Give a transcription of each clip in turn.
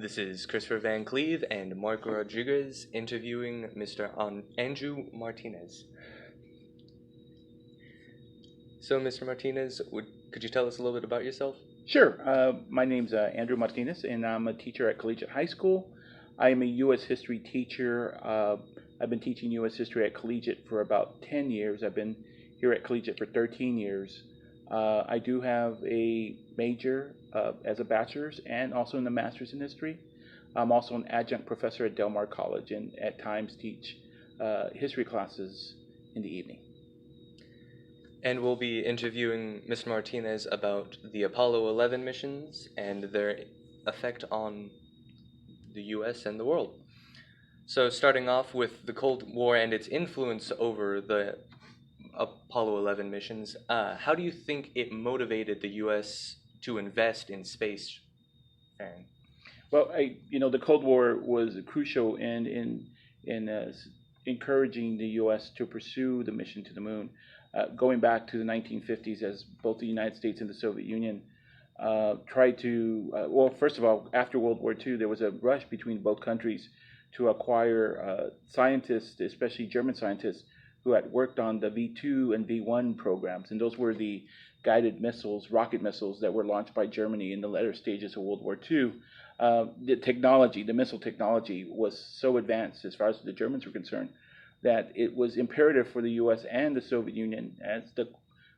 This is Christopher Van Cleave and Marco Rodriguez interviewing Mr. Andrew Martinez. So, Mr. Martinez, could you tell us a little bit about yourself? Sure. My name's Andrew Martinez, and I'm a teacher at Collegiate High School. I am a U.S. history teacher. I've been teaching U.S. history at Collegiate for about 10 years. I've been here at Collegiate for 13 years. I do have a major as a bachelor's and also in the master's in history. I'm also an adjunct professor at Del Mar College and at times teach history classes in the evening. And we'll be interviewing Mr. Martinez about the Apollo 11 missions and their effect on the U.S. and the world. So, starting off with the Cold War and its influence over the Apollo 11 missions, how do you think it motivated the U.S. to invest in space? Well, the Cold War was crucial in encouraging the U.S. to pursue the mission to the moon. Going back to the 1950s, as both the United States and the Soviet Union tried to, first of all, after World War II, there was a rush between both countries to acquire scientists, especially German scientists, who had worked on the V2 and V1 programs. And those were the guided missiles, rocket missiles that were launched by Germany in the later stages of World War II. The missile technology was so advanced as far as the Germans were concerned that it was imperative for the U.S. and the Soviet Union, as the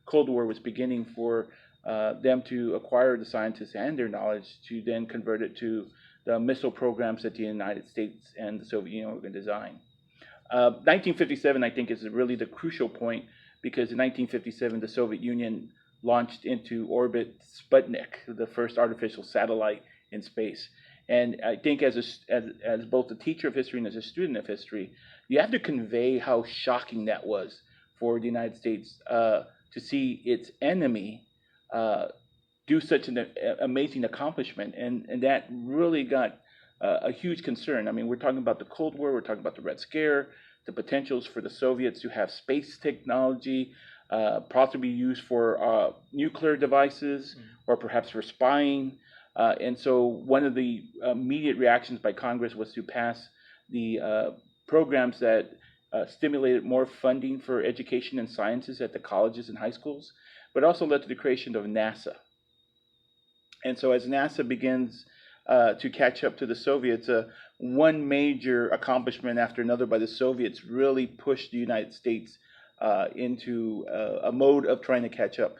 Cold War was beginning, for them to acquire the scientists and their knowledge to then convert it to the missile programs that the United States and the Soviet Union were going to design. 1957, I think, is really the crucial point, because in 1957, the Soviet Union launched into orbit Sputnik, the first artificial satellite in space. And I think as both a teacher of history and as a student of history, you have to convey how shocking that was for the United States to see its enemy do such an amazing accomplishment. And that really got a huge concern. I mean, we're talking about the Cold War, we're talking about the Red Scare, the potentials for the Soviets to have space technology, possibly used for nuclear devices or perhaps for spying. And so one of the immediate reactions by Congress was to pass the programs that stimulated more funding for education and sciences at the colleges and high schools, but also led to the creation of NASA. And so as NASA begins to catch up to the Soviets, one major accomplishment after another by the Soviets really pushed the United States into a mode of trying to catch up.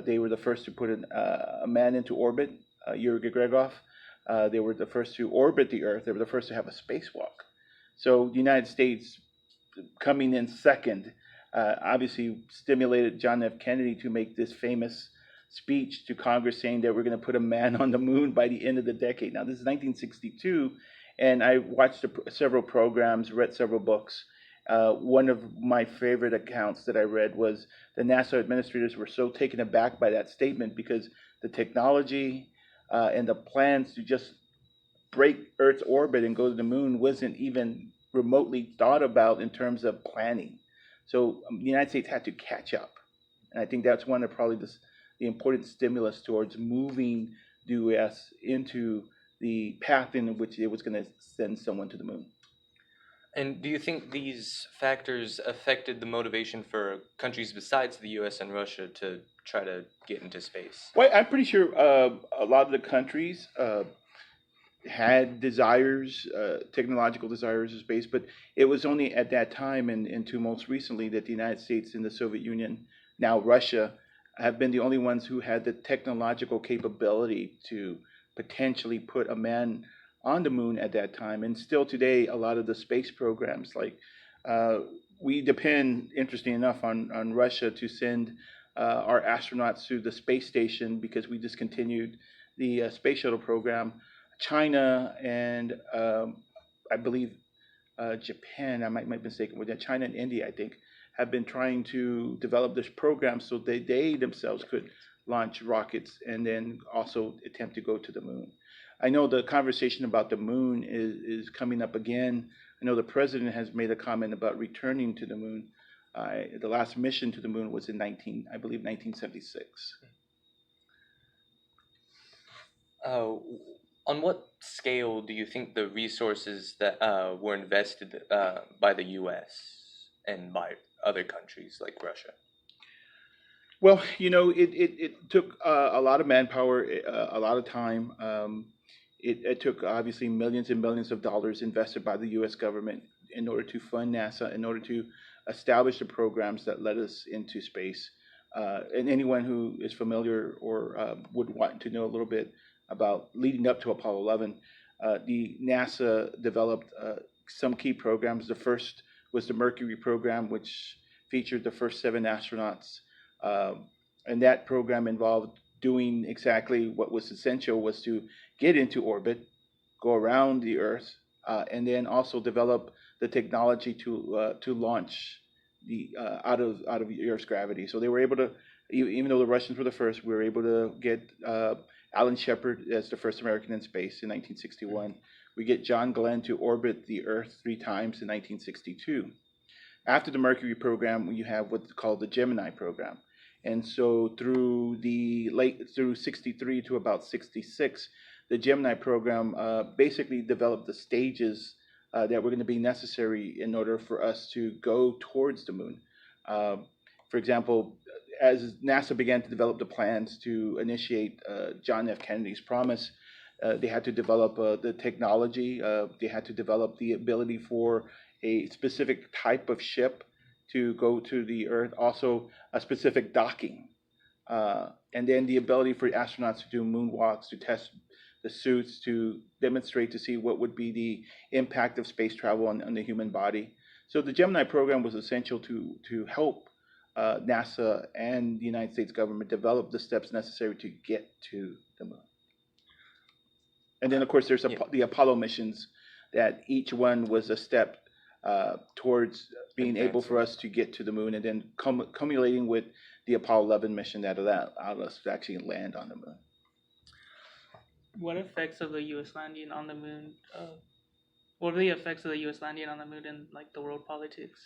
They were the first to put a man into orbit, Yuri Gagarin. They were the first to orbit the Earth. They were the first to have a spacewalk. So the United States, coming in second, obviously stimulated John F. Kennedy to make this famous speech to Congress saying that we're going to put a man on the moon by the end of the decade. Now, this is 1962, and I watched several programs, read several books. One of my favorite accounts that I read was the NASA administrators were so taken aback by that statement because the technology and the plans to just break Earth's orbit and go to the moon wasn't even remotely thought about in terms of planning. So the United States had to catch up. And I think that's one of probably the important stimulus towards moving the U.S. into the path in which it was going to send someone to the moon. And do you think these factors affected the motivation for countries besides the U.S. and Russia to try to get into space? Well, I'm pretty sure a lot of the countries had desires, technological desires of space, but it was only at that time and until most recently that the United States and the Soviet Union, now Russia, have been the only ones who had the technological capability to potentially put a man on the moon at that time. And still today, a lot of the space programs, like we depend, interesting enough, on Russia to send our astronauts to the space station because we discontinued the space shuttle program. China and I believe Japan, I might be mistaken with that, China and India, I think, have been trying to develop this program so they themselves could launch rockets and then also attempt to go to the moon. I know the conversation about the moon is coming up again. I know the president has made a comment about returning to the moon. The last mission to the moon was in 1976. On what scale do you think the resources that were invested by the U.S. and by other countries like Russia? Well, it took a lot of manpower, a lot of time. It took obviously millions and millions of dollars invested by the U.S. government in order to fund NASA, in order to establish the programs that led us into space. And anyone who is familiar or would want to know a little bit about leading up to Apollo 11, the NASA developed some key programs. The first was the Mercury program, which featured the first 7 astronauts, and that program involved doing exactly what was essential, was to get into orbit, go around the Earth, and then also develop the technology to launch the out of the Earth's gravity. So they were able to, even though the Russians were the first, we were able to get Alan Shepard as the first American in space in 1961. We get John Glenn to orbit the Earth 3 times in 1962. After the Mercury program, you have what's called the Gemini program. And so through 63 to about 66, the Gemini program basically developed the stages that were going to be necessary in order for us to go towards the moon. For example, as NASA began to develop the plans to initiate John F. Kennedy's promise, they had to develop the technology. They had to develop the ability for a specific type of ship to go to the Earth, also a specific docking, and then the ability for astronauts to do moonwalks, to test the suits, to demonstrate, to see what would be the impact of space travel on the human body. So the Gemini program was essential to help NASA and the United States government develop the steps necessary to get to the moon. And then, of course, there's the Apollo missions, that each one was a step towards being able for us to get to the moon, and then culminating with the Apollo 11 mission that allowed us to actually land on the moon. What effects of the U.S. landing on the moon? What are the effects of the U.S. landing on the moon in like the world politics?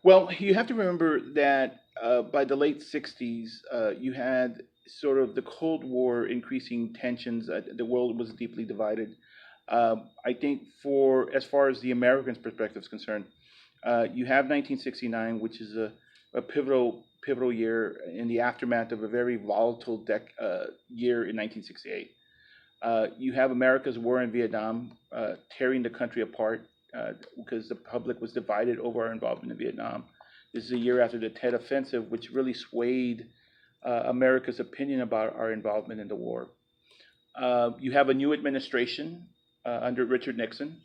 Well, you have to remember that by the late 60s, you had sort of the Cold War increasing tensions. The world was deeply divided. I think as far as the Americans' perspective is concerned, you have 1969, which is a pivotal year in the aftermath of a very volatile year in 1968. You have America's war in Vietnam tearing the country apart because the public was divided over our involvement in Vietnam. This is a year after the Tet Offensive, which really swayed America's opinion about our involvement in the war. You have a new administration under Richard Nixon.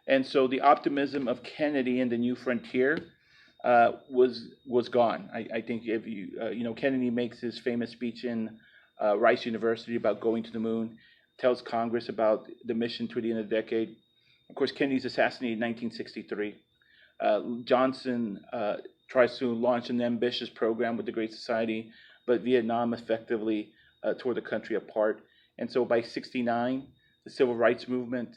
And so the optimism of Kennedy and the new frontier was gone. I think if Kennedy makes his famous speech in Rice University about going to the moon, tells Congress about the mission to the end of the decade. Of course, Kennedy's assassinated in 1963. Johnson tries to launch an ambitious program with the Great Society, but Vietnam effectively tore the country apart. And so by 69, the civil rights movement,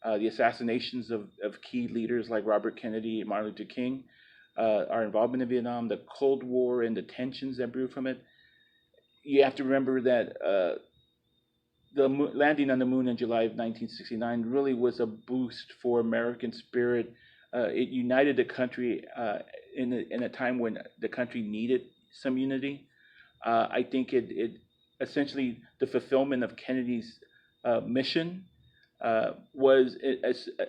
the assassinations of key leaders like Robert Kennedy and Martin Luther King, our involvement in Vietnam, the Cold War and the tensions that brewed from it. You have to remember that the landing on the moon in July of 1969 really was a boost for American spirit. It united the country in a time when the country needed some unity. I think it essentially, the fulfillment of Kennedy's mission was,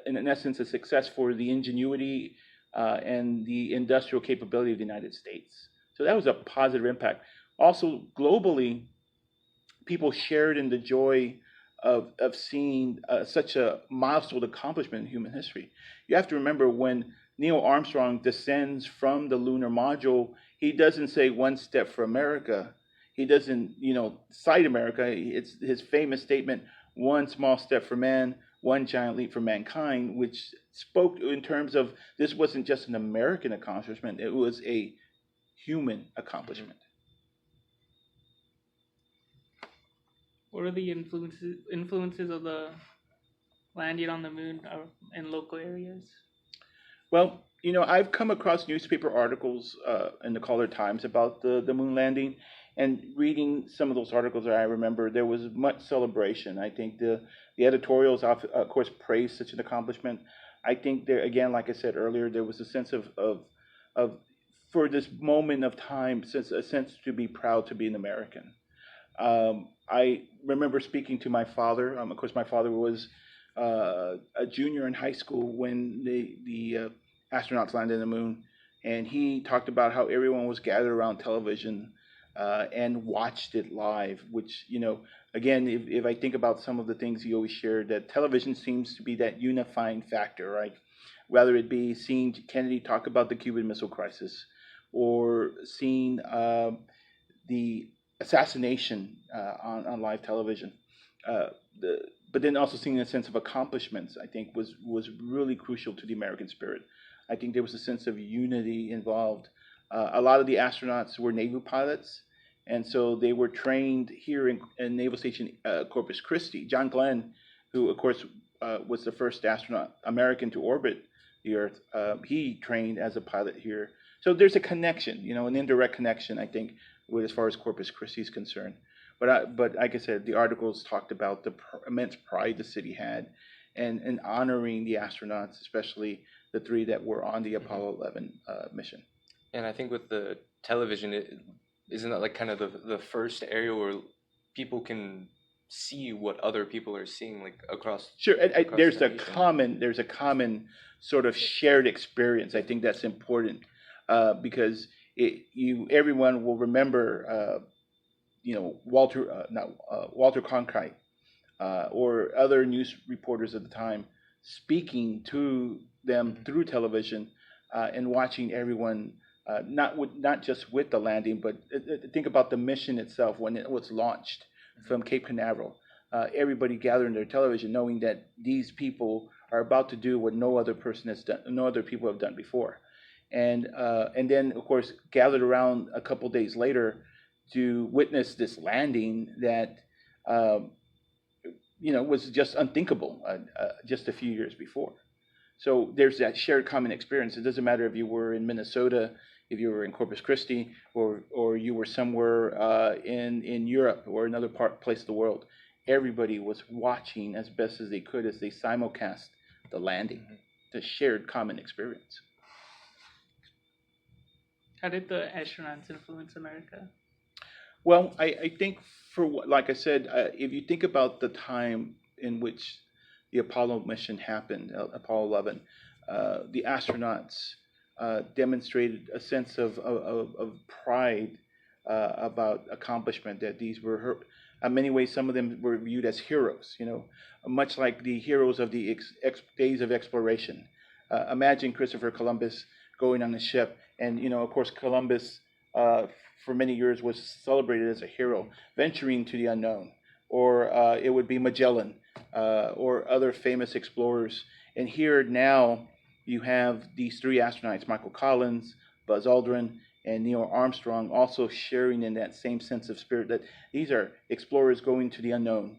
in essence, a success for the ingenuity and the industrial capability of the United States. So that was a positive impact. Also, globally, people shared in the joy of seeing such a milestone accomplishment in human history. You have to remember, when Neil Armstrong descends from the lunar module, he doesn't say one step for America. He doesn't, cite America. It's his famous statement, one small step for man, one giant leap for mankind, which spoke in terms of this wasn't just an American accomplishment, it was a human accomplishment. What are the influences of the landing on the moon in local areas? Well, I've come across newspaper articles in the Caller Times about the moon landing, And reading some of those articles, I remember there was much celebration. I think the editorials, of course, praised such an accomplishment. I think there, again, like I said earlier, there was a sense of for this moment of time, a sense to be proud to be an American. I remember speaking to my father. Of course, my father was a junior in high school when the astronauts landed on the moon, and he talked about how everyone was gathered around television and watched it live. Which, again, if I think about some of the things he always shared, that television seems to be that unifying factor, right? Whether it be seeing Kennedy talk about the Cuban Missile Crisis, or seeing the assassination on live television. Uh, but then also seeing a sense of accomplishments, I think, was really crucial to the American spirit. I think there was a sense of unity involved. A lot of the astronauts were Navy pilots, and so they were trained here in Naval Station Corpus Christi. John Glenn, who of course was the first astronaut American to orbit the Earth, he trained as a pilot here. So there's a connection, an indirect connection, I think, with as far as Corpus Christi is concerned. But like I said, the articles talked about the immense pride the city had, and honoring the astronauts, especially the three that were on the Apollo 11 mission. And I think with the television, isn't that like kind of the first area where people can see what other people are seeing, like across? Sure, across there's the a nation? there's a common sort of shared experience. I think that's important because everyone will remember, Walter Cronkite or other news reporters at the time speaking to them through television and watching everyone not just with the landing, but think about the mission itself when it was launched from Cape Canaveral. Everybody gathered in their television, knowing that these people are about to do what no other person has done, no other people have done before, and then of course gathered around a couple days later to witness this landing that was just unthinkable just a few years before. So there's that shared common experience. It doesn't matter if you were in Minnesota, if you were in Corpus Christi, or you were somewhere in Europe or another place of the world. Everybody was watching as best as they could as they simulcast the landing, the shared common experience. How did the astronauts influence America? Well, I think like I said, if you think about the time in which the Apollo mission happened, Apollo 11, the astronauts demonstrated a sense of pride about accomplishment, that these were, in many ways, some of them were viewed as heroes, much like the heroes of the days of exploration. Imagine Christopher Columbus going on a ship, and, of course, Columbus, for many years, was celebrated as a hero, venturing to the unknown. Or it would be Magellan, or other famous explorers. And here now you have these three astronauts, Michael Collins, Buzz Aldrin, and Neil Armstrong, also sharing in that same sense of spirit, that these are explorers going to the unknown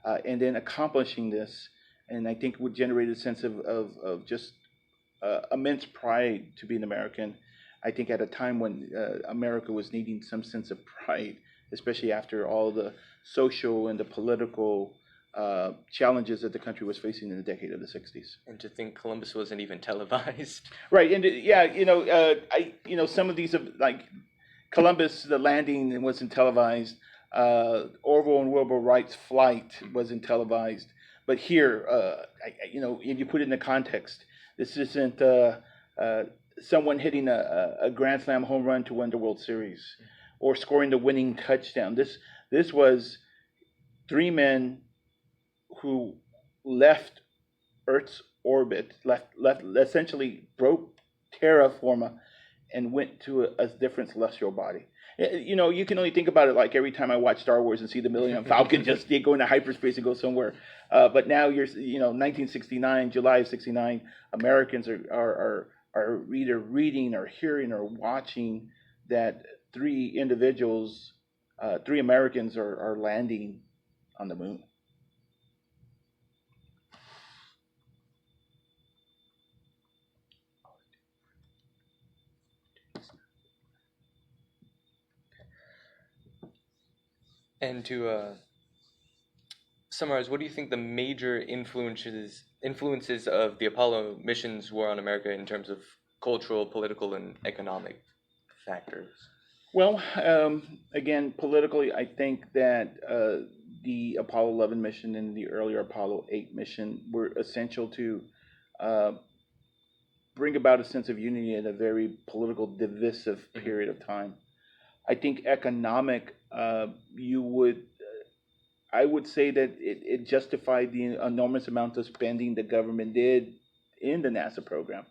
and then accomplishing this. And I think would generate a sense of just immense pride to be an American. I think at a time when America was needing some sense of pride, especially after all the social and the political challenges that the country was facing in the decade of the 60s. And to think Columbus wasn't even televised. Right, and some of these, like Columbus, the landing wasn't televised. Orville and Wilbur Wright's flight wasn't televised. But here, if you put it in the context, this isn't someone hitting a Grand Slam home run to win the World Series, or scoring the winning touchdown. This was three men who left Earth's orbit, essentially broke terra firma, and went to a different celestial body. You can only think about it like every time I watch Star Wars and see the Millennium Falcon just go into hyperspace and go somewhere. But now 1969, July of '69, Americans are either reading or hearing or watching that three individuals, three Americans are landing on the moon. And to summarize, what do you think the major influences of the Apollo missions were on America in terms of cultural, political, and economic factors? Well, again, politically, I think that the Apollo 11 mission and the earlier Apollo 8 mission were essential to uh, bring about a sense of unity in a very political, divisive Mhm. period of time. I think economic, I would say that it justified the enormous amount of spending the government did in the NASA program,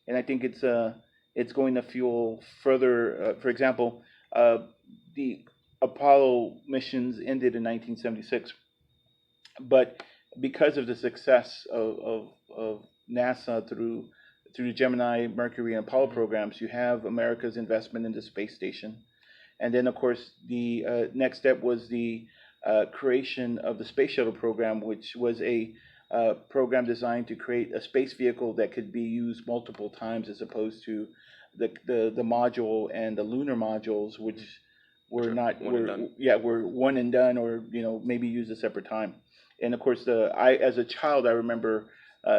and I think it's going to fuel further. For example, the Apollo missions ended in 1976, but because of the success of NASA through the Gemini, Mercury, and Apollo Mhm. programs, you have America's investment in the space station. And then, of course, the next step was the creation of the Space Shuttle program, which was a program designed to create a space vehicle that could be used multiple times, as opposed to the module and the lunar modules, which Which were are not one and done. were one and done, or maybe used a separate time. And of course, I as a child, I remember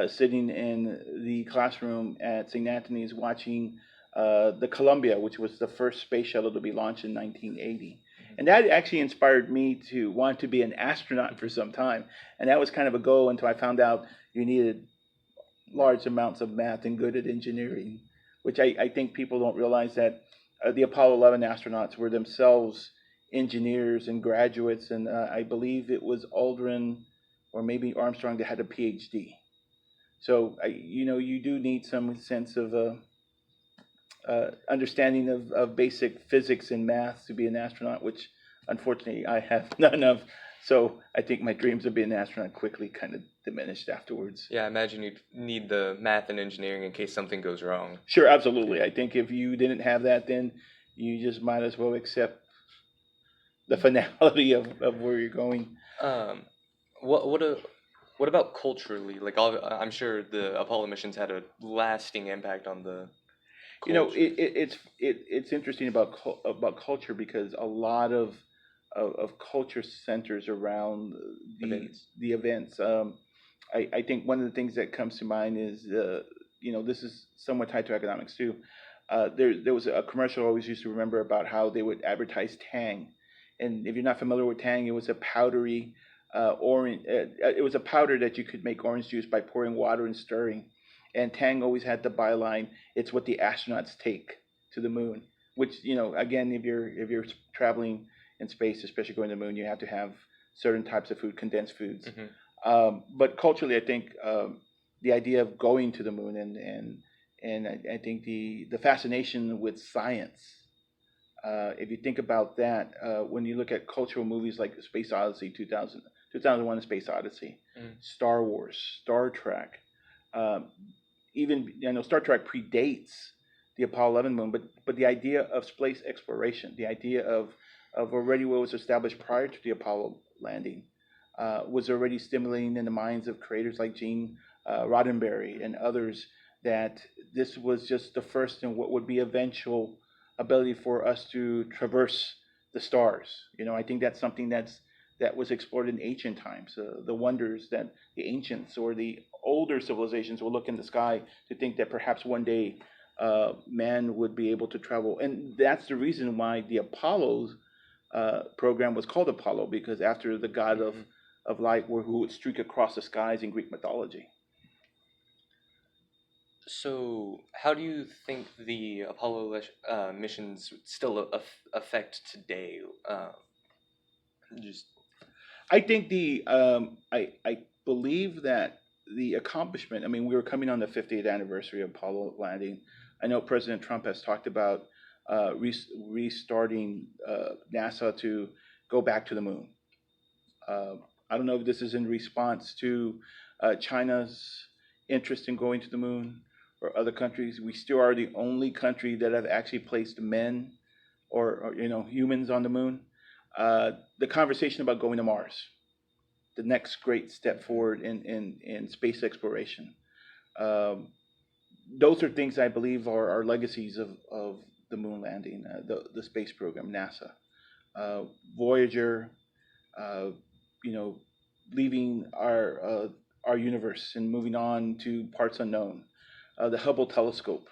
sitting in the classroom at St. Anthony's watching the Columbia, which was the first space shuttle to be launched in 1980. And that actually inspired me to want to be an astronaut for some time. And that was kind of a goal until I found out you needed large amounts of math and good at engineering, which I think people don't realize that the Apollo 11 astronauts were themselves engineers and graduates. And I believe it was Aldrin or maybe Armstrong that had a PhD. So, you do need some sense of understanding of basic physics and math to be an astronaut, which unfortunately I have none of. So I think my dreams of being an astronaut quickly kind of diminished afterwards. Yeah, I imagine you'd need the math and engineering in case something goes wrong. Sure, absolutely. I think if you didn't have that, then you just might as well accept the finality of where you're going. Um, what about culturally? Like, I'm sure the Apollo missions had a lasting impact on the culture. It's interesting about culture, because a lot of culture centers around Events. the events. I think one of the things that comes to mind is this is somewhat tied to economics too. There was a commercial I always used to remember about how they would advertise Tang, and if you're not familiar with Tang, it was a powdery orange. It was a powder that you could make orange juice by pouring water and stirring. And Tang always had the byline, "It's what the astronauts take to the moon." Which, again, if you're traveling in space, especially going to the moon, you have to have certain types of food, condensed foods. Hmm. But culturally, I think the idea of going to the moon, and I think the fascination with science. If you think about that, when you look at cultural movies like Space Odyssey, 2001: A Space Odyssey, Mm. Star Wars, Star Trek, um, even Star Trek predates the Apollo 11 moon, but the idea of space exploration, the idea of already what was established prior to the Apollo landing, was already stimulating in the minds of creators like Gene Roddenberry and others, that this was just the first in what would be eventual ability for us to traverse the stars. I think that's something that was explored in ancient times. The wonders that the ancients or the older civilizations will look in the sky to think that perhaps one day man would be able to travel. And that's the reason why the Apollo's program was called Apollo, because after the god of light, who would streak across the skies in Greek mythology. So, how do you think the Apollo missions still affect today? Just I think I believe that the accomplishment. I mean, we were coming on the 50th anniversary of Apollo landing. I know President Trump has talked about restarting NASA to go back to the moon. Uh, I don't know if this is in response to China's interest in going to the moon, or other countries. We still are the only country that have actually placed men, or humans on the moon. The conversation about going to Mars, the next great step forward in space exploration. Um, those are things I believe are legacies of the moon landing, the space program, NASA. Voyager, you know, leaving our universe and moving on to parts unknown. The Hubble telescope,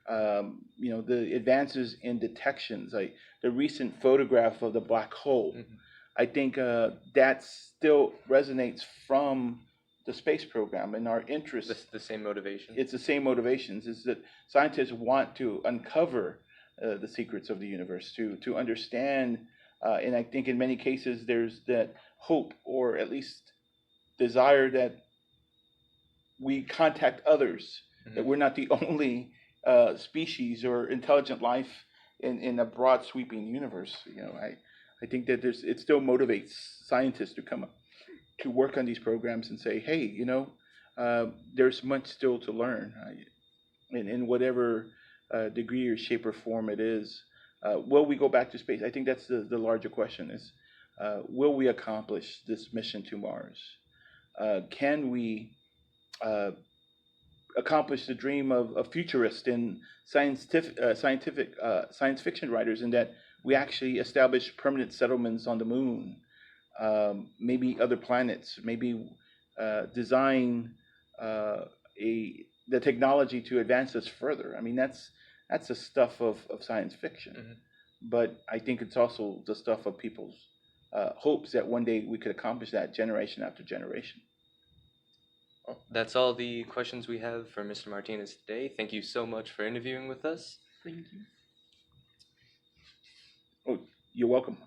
you know, the advances in detections, like the recent photograph of the black hole. Mm-hmm. I think that still resonates from the space program and our interest. The same motivation. It's the same motivations. Is that scientists want to uncover the secrets of the universe, to understand, and I think in many cases there's that hope or at least desire that we contact others, that we're not the only species or intelligent life in a broad sweeping universe. You know, I think that it still motivates scientists to come up to work on these programs and say, hey, you know, there's much still to learn, in whatever degree or shape or form it is. Will we go back to space? I think that's the larger question: is will we accomplish this mission to Mars? Can we accomplish the dream of futurists and science fiction writers, in that we actually establish permanent settlements on the moon, maybe other planets, maybe design the technology to advance us further. I mean, that's the stuff of science fiction. Mm-hmm. But I think it's also the stuff of people's hopes that one day we could accomplish that generation after generation. Well, that's all the questions we have for Mr. Martinez today. Thank you so much for interviewing with us. Thank you. Oh, you're welcome.